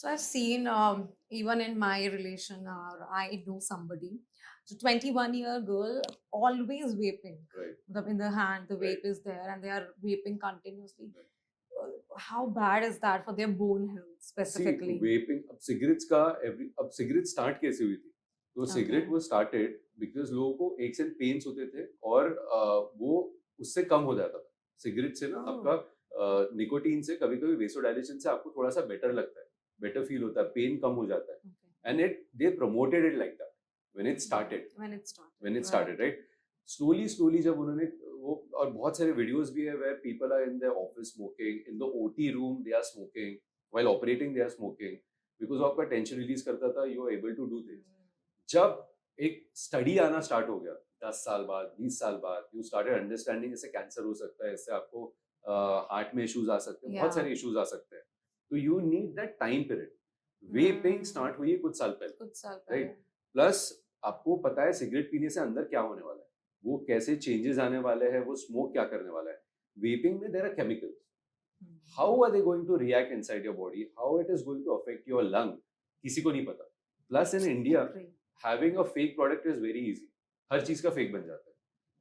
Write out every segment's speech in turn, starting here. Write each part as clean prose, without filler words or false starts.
So I've seen even in my relation, or I know somebody, so 21-year girl always vaping. Right. In the hand, the Right. vape is there, and they are vaping continuously. Right. How bad is that for their bone health see specifically? Vaping अब cigarettes का every अब cigarette start कैसे हुई थी? तो Okay. Cigarette वो started because लोगों को एक्स एंड पेन्स होते थे और वो उससे कम हो जाता था। सिगरेट से ना आपका Oh, निकोटीन से कभी-कभी वेसोडायलेशन से आपको थोड़ा-सा बेटर लगता है, बेटर फील होता है, पेन कम हो जाता है। okay. And it they promoted it like that when it started. When it started, when it right? Started right slowly slowly जब उन्होंने वो और बहुत सारे वीडियोस भी है where people are in their office smoking in the OT room they are smoking while operating they are smoking because वो आपका टेंशन रिलीज करता था you are able to do Mm. Things जब एक स्टडी आना start हो गया 10 साल बाद 20 साल बाद यू स्टार्टेड अंडरस्टैंडिंग इससे कैंसर हो सकता है इससे आपको हार्ट में इश्यूज आ सकते हैं बहुत Yeah. सारे इश्यूज आ सकते हैं तो you need that time period vaping Mm. Start हुई है कुछ साल पहले कुछ साल पहले. राइट प्लस आपको पता है सिगरेट पीने से अंदर क्या होने वाला है वो कैसे चेंजेस आने वाले हैं वो स्मोक क्या करने वाला है वेपिंग में there are chemicals Mm. How are they going to react inside your body how it is going to affect your lung किसी को नहीं पता plus in India Agree. Having a fake product is very easy हर चीज का fake बन जाता है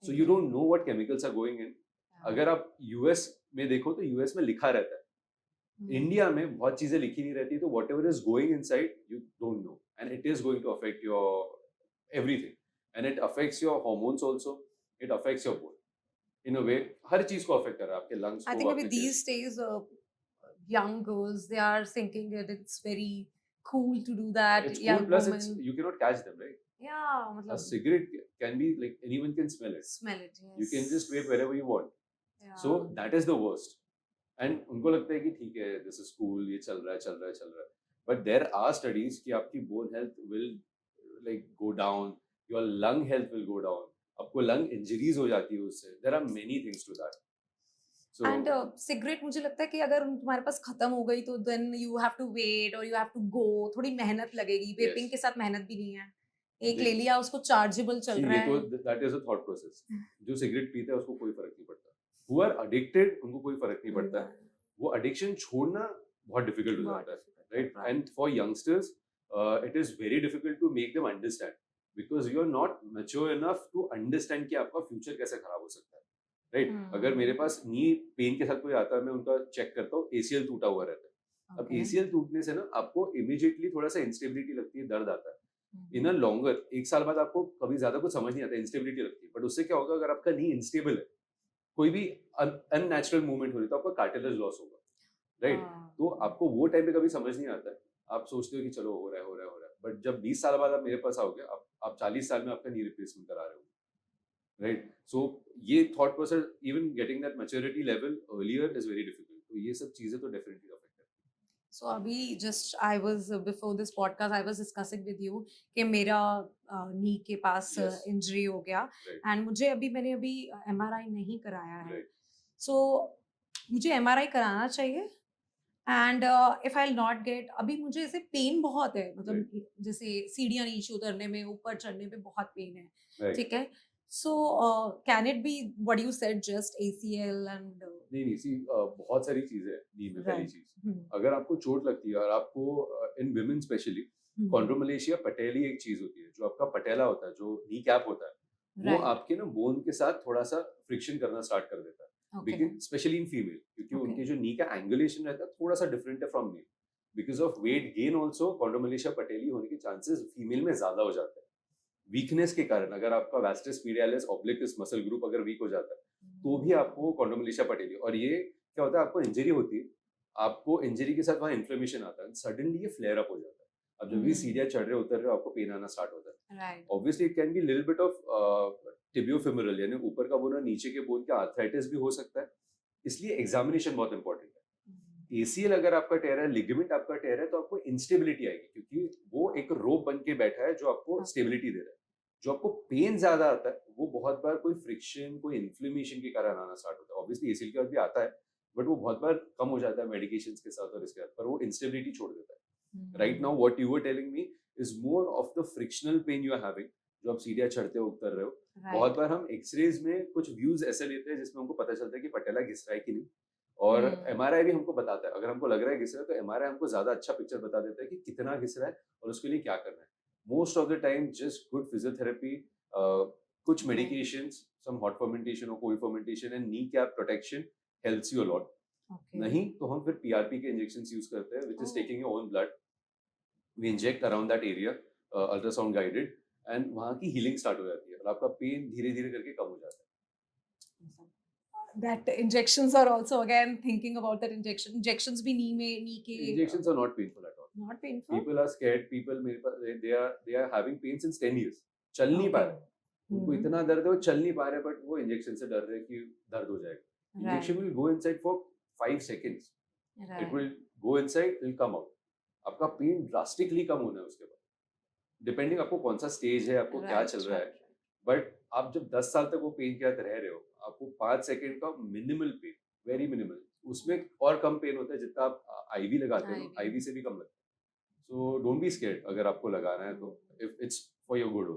so you Agree. Don't know what chemicals are going in Yeah. अगर आप यूएस में देखो तो यूएस में लिखा रहता है Mm. इंडिया में बहुत चीजें लिखी नहीं रहती तो whatever is going inside you don't know and it is going to affect your everything and it affects your hormones also it affects your bone in a way हर चीज को अफेक्ट कर रहा है आपके लंग्स I को think maybe आपके these chest days, young girls, they are thinking that it's very cool to do that. It's cool Young plus it's women, you can not catch them right yeah, uh matlab, cigarette can be like anyone can smell it smell it. You can Yes. Just vape wherever you want so Yeah. That is the worst and उनको लगता है कि ठीक है this is cool ये चल रहा है चल रहा है चल रहा है बट देयर आर स्टडीज कि आपकी bone health will like go down your lung health will go down आपको लंग इंजरीज हो जाती है उससे there are many things to that so and cigarette मुझे लगता है कि अगर तुम्हारे पास खत्म हो गई तो then you have to wait और यू हैव टू गो, थोड़ी मेहनत लगेगी। यस वेपिंग के साथ मेहनत भी नहीं है। एक ले लिया, उसको चार्जेबल चल सी रहा ये तो है। That is a thought process जो सिगरेट पीता है उसको कोई फर्क नहीं पड़ता हु आर एडिक्टेड उनको कोई फर्क नहीं पड़ता है वो एडिक्शन छोड़ना बहुत डिफिकल्ट हो बहुत जाता है difficult, right right. And for youngsters it is very difficult to make them understand because you are not mature enough to understand कि आपका फ्यूचर कैसे खराब हो सकता है राइट अगर मेरे पास नी पेन के साथ कोई आता है मैं उनका चेक करता हूँ एसीएल टूटा हुआ रहता है अब ओके। एसीएल टूटने से ना आपको इमीडिएटली थोड़ा सा इंस्टेबिलिटी लगती है दर्द आता है इन अ लॉन्गर एक साल बाद आपको कभी ज्यादा कुछ समझ नहीं आता इंस्टेबिलिटी लगती है बट उससे क्या होगा अगर आपका नी इंस्टेबल है कोई भी अननेचुरल मूवमेंट हो रही है तो आपका कार्टिलेज लॉस होगा राइट तो आपको वो टाइम पे कभी समझ नहीं आता है आप सोचते हो कि चलो हो रहा है हो रहा है हो रहा है बट जब 20 साल बाद आप मेरे पास आओगे आप 40 साल में आपका नी रिप्लेसमेंट करा रहे हो राइट सो ये thought process even getting that maturity level earlier is very difficult तो ये सब चीजें तो डेफिनेटली अफेक्ट सो अभी just I was before this podcast I was discussing with you कि मेरा नी के पास करती है यस इंजरी हो गया राइट एंड मैंने अभी एमआरआई नहीं कराया है। राइट सो मुझे एमआरआई कराना चाहिए and if I not gate, अभी मुझे ऐसे पेन बहुत है, राइट मतलब जैसे सीढ़ियाँ नीचे उतरने में, ऊपर चढ़ने में बहुत पेन है। राइट ठीक है। So can it be what you said, just ACL and नहीं सी बहुत सारी चीजें हैं नी में पहली राइट। चीज अगर आपको चोट लगती है और आपको इन विमेन स्पेशली कॉन्ड्रोमलेशिया पटेली एक चीज होती है जो आपका पटेला होता है जो नी कैप होता है वो राइट। आपके ना बोन के साथ थोड़ा सा फ्रिक्शन करना स्टार्ट कर देता है ओके। लेकिन स्पेशली इन फीमेल क्योंकि ओके। उनके जो नी का एंगुलेशन रहता है थोड़ा सा डिफरेंट है from male because of weight gain also chondromalacia patellae होने के चांसेस फीमेल में ज्यादा हो जाते हैं वीकनेस के कारण अगर आपका वास्टिस मीडियालिस ऑब्लिकस मसल ग्रुप अगर वीक हो जाता है तो भी आपको कॉन्डोमलेशिया पटेली और ये क्या होता है आपको इंजरी होती है आपको इंजरी के साथ वहाँ इन्फ्लेमेशन आता है सडनली ये फ्लेयर अप हो जाता है अब जब भी सीढ़ियाँ चढ़ रहे उतर रहे हो आपको पेन आना स्टार्ट होता है right. Obviously it can be little bit of tibiofemoral यानी ऊपर का बोन और नीचे के बोन का आर्थराइटिस भी हो सकता है इसलिए एग्जामिनेशन बहुत इंपॉर्टेंट है एसीएल अगर आपका टेयर है लिगामेंट आपका टेयर है तो आपको इंस्टेबिलिटी आएगी क्योंकि वो एक रोप बन के बैठा है जो आपको स्टेबिलिटी दे रहा है जो आपको पेन ज्यादा आता है वो बहुत बार कोई फ्रिक्शन कोई इन्फ्लेमेशन के कारण आना स्टार्ट होता है ऑब्वियसली एसीएल के बाद भी आता है बट वो बहुत बार कम हो जाता है मेडिकेशंस के साथ और इसके साथ पर वो इंस्टेबिलिटी छोड़ देता है right now what you were telling me is more of the frictional pain you are having जो आप सीढ़ियाँ चढ़ते हो उतर रहे हो बहुत बार हम एक्सरेज में कुछ व्यूज ऐसे लेते हैं जिसमें हमको पता चलता है कि पटेला घिस रहा है कि नहीं और Hmm. एमआरआई भी हमको बताता है, अगर हमको लग रहा है घिस रहा है तो एमआरआई हमको ज्यादा अच्छा पिक्चर बता देता है कि कितना घिस रहा है और उसके लिए क्या करना है. Most of the time just good physiotherapy, कुछ Right. Medications, some hot fermentation और cold fermentation and knee cap protection helps you a lot. Okay. नहीं तो हम फिर पीआरपी के इंजेक्शंस यूज करते हैं, which is Oh. Taking your own blood. We inject around that area, ultrasound guided, and वहाँ की हीलिंग स्टार्ट हो जाती है और आपका पेन धीरे धीरे करके कम हो जाता है. That injections are also again thinking about that injection. Injections भी knee के Injections are not painful at all. not painful. People are scared. People मेरे पास they are having pain since 10 years. चल नहीं पा Okay. रहे. उनको इतना दर्द है वो चल नहीं पा रहे, बट वो इंजेक्शन से डर रहे कि दर्द हो जाएगा. Injection will go inside for 5 seconds. Right. It will go inside, it will come out. आपका पेन ड्रास्टिकली कम होना है उसके बाद. डिपेंडिंग आपको कौन सा स्टेज है, आपको क्या चल रहा है. बट आप जब 10 साल तक वो पेन के साथ रह रहे हो, आपको 5 सेकंड का मिनिमल पेन, वेरी मिनिमल, उसमें और कम पेन होता है जितना आप आईवी लगाते हो, IV. आईवी से भी कम लगता है. सो डोंट बी स्केर्ड अगर आपको लगाना है तो, if it's for your good